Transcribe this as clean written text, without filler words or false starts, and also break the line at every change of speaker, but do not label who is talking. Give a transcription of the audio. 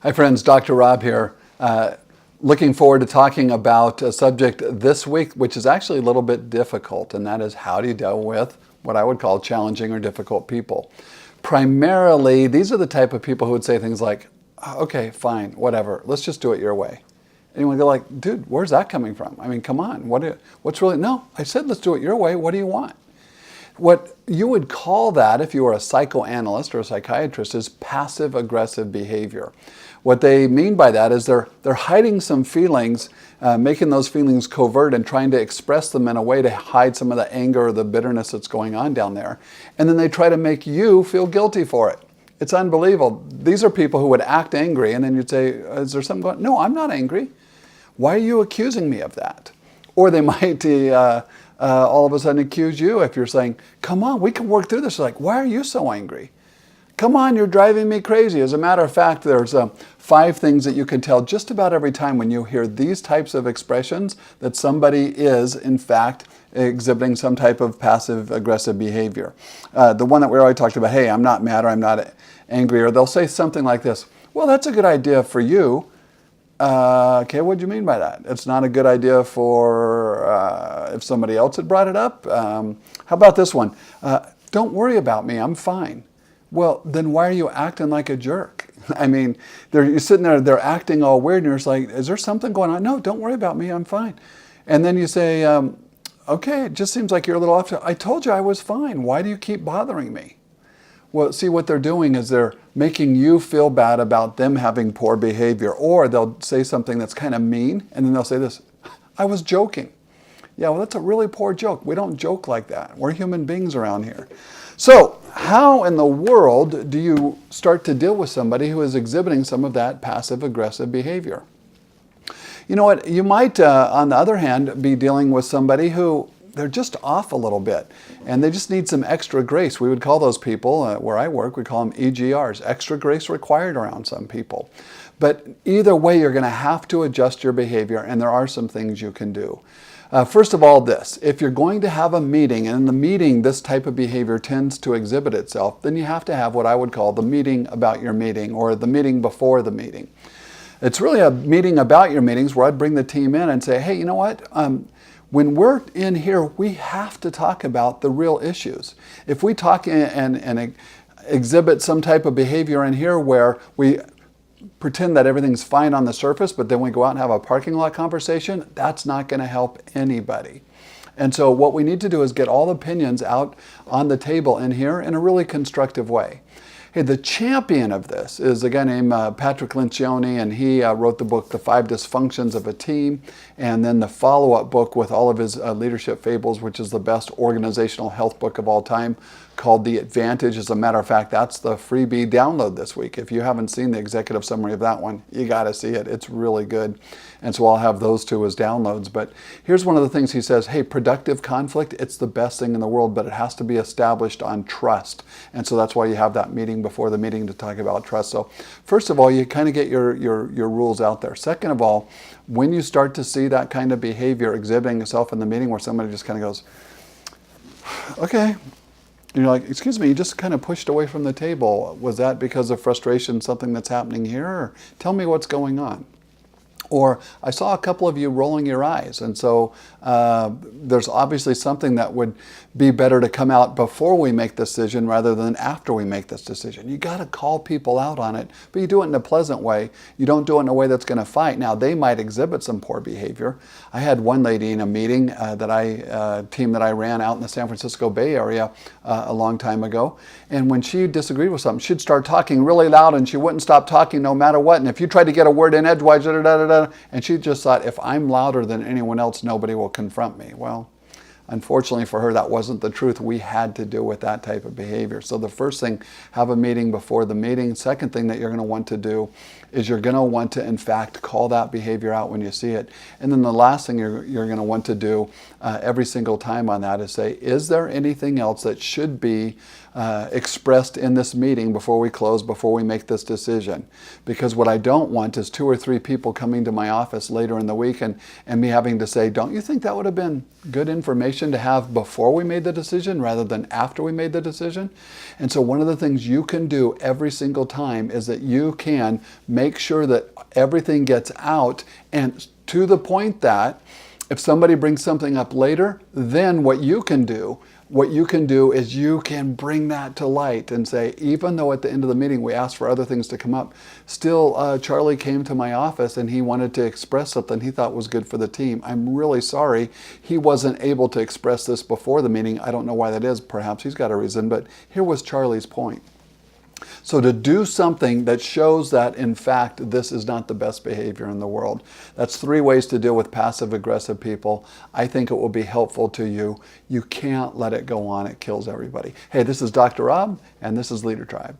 Hi friends, Dr. Rob here. Looking forward to talking about a subject this week, which is actually a little bit difficult, and that is how do you deal with what I would call challenging or difficult people. Primarily, these are the type of people who would say things like, okay, fine, whatever, let's just do it your way. And you would go like, dude, where's that coming from? I mean, come on, what's really, no, I said let's do it your way, what do you want? What you would call that, if you were a psychoanalyst or a psychiatrist, is passive-aggressive behavior. What they mean by that is they're hiding some feelings, making those feelings covert and trying to express them in a way to hide some of the anger or the bitterness that's going on down there. And then they try to make you feel guilty for it. It's unbelievable. These are people who would act angry, and then you'd say, is there something going on? No, I'm not angry. Why are you accusing me of that? Or they might all of a sudden accuse you if you're saying, come on, we can work through this. Like, why are you so angry? Come on, you're driving me crazy. As a matter of fact, there's 5 things that you can tell just about every time when you hear these types of expressions that somebody is, in fact, exhibiting some type of passive-aggressive behavior. The one that we already talked about, hey, I'm not mad or I'm not angry, or they'll say something like this, well, that's a good idea for you. Okay, what do you mean by that? It's not a good idea for if somebody else had brought it up. How about this one? Don't worry about me, I'm fine. Well, then why are you acting like a jerk? I mean, you're sitting there, they're acting all weird, and you're just like, is there something going on? No, don't worry about me, I'm fine. And then you say, okay, it just seems like you're a little off. I told you I was fine. Why do you keep bothering me? Well, see, what they're doing is they're making you feel bad about them having poor behavior. Or they'll say something that's kind of mean, and then they'll say this, I was joking. Yeah, well, that's a really poor joke. We don't joke like that. We're human beings around here. So how in the world do you start to deal with somebody who is exhibiting some of that passive-aggressive behavior? You know what? You might, on the other hand, be dealing with somebody who they're just off a little bit, and they just need some extra grace. We would call those people, where I work, we call them EGRs, extra grace required around some people. But either way, you're going to have to adjust your behavior, and there are some things you can do. First of all, this, if you're going to have a meeting, and in the meeting this type of behavior tends to exhibit itself, then you have to have what I would call the meeting about your meeting, or the meeting before the meeting. It's really a meeting about your meetings where I'd bring the team in and say, hey, you know what? When we're in here, we have to talk about the real issues. If we talk and exhibit some type of behavior in here where we pretend that everything's fine on the surface, but then we go out and have a parking lot conversation, that's not going to help anybody. And so what we need to do is get all opinions out on the table in here in a really constructive way. Hey, the champion of this is a guy named Patrick Lencioni, and he wrote the book, The 5 Dysfunctions of a Team, and then the follow-up book with all of his leadership fables, which is the best organizational health book of all time, called The Advantage. As a matter of fact, that's the freebie download this week. If you haven't seen the executive summary of that one, you got to see it. It's really good. And so I'll have those 2 as downloads. But here's one of the things he says, hey, productive conflict, it's the best thing in the world, but it has to be established on trust. And so that's why you have that meeting before the meeting to talk about trust. So first of all, you kind of get your rules out there. Second of all, when you start to see that kind of behavior exhibiting itself in the meeting where somebody just kind of goes, okay, and you're like, excuse me, you just kind of pushed away from the table. Was that because of frustration, something that's happening here? Or tell me what's going on. Or I saw a couple of you rolling your eyes, and so there's obviously something that would be better to come out before we make this decision rather than after we make this decision. You got to call people out on it, but you do it in a pleasant way. You don't do it in a way that's going to fight. Now, they might exhibit some poor behavior. I had one lady in a meeting team that I ran out in the San Francisco Bay Area a long time ago, and when she disagreed with something, she'd start talking really loud, and she wouldn't stop talking no matter what. And if you tried to get a word in edgewise, and she just thought, if I'm louder than anyone else, nobody will confront me. Well, unfortunately for her, that wasn't the truth. We had to deal with that type of behavior. So the first thing, have a meeting before the meeting. Second thing that you're going to want to do is you're going to want to, in fact, call that behavior out when you see it. And then the last thing you're going to want to do every single time on that is say, is there anything else that should be expressed in this meeting before we close, before we make this decision? Because what I don't want is 2 or 3 people coming to my office later in the week and me having to say, don't you think that would have been good information information to have before we made the decision rather than after we made the decision. And so one of the things you can do every single time is that you can make sure that everything gets out, and to the point that if somebody brings something up later, then what you can do is you can bring that to light and say, even though at the end of the meeting we asked for other things to come up, still Charlie came to my office and he wanted to express something he thought was good for the team. I'm really sorry he wasn't able to express this before the meeting. I don't know why that is. Perhaps he's got a reason, but here was Charlie's point. So to do something that shows that, in fact, this is not the best behavior in the world. That's 3 ways to deal with passive-aggressive people. I think it will be helpful to you. You can't let it go on. It kills everybody. Hey, this is Dr. Rob, and this is LeaderTribe.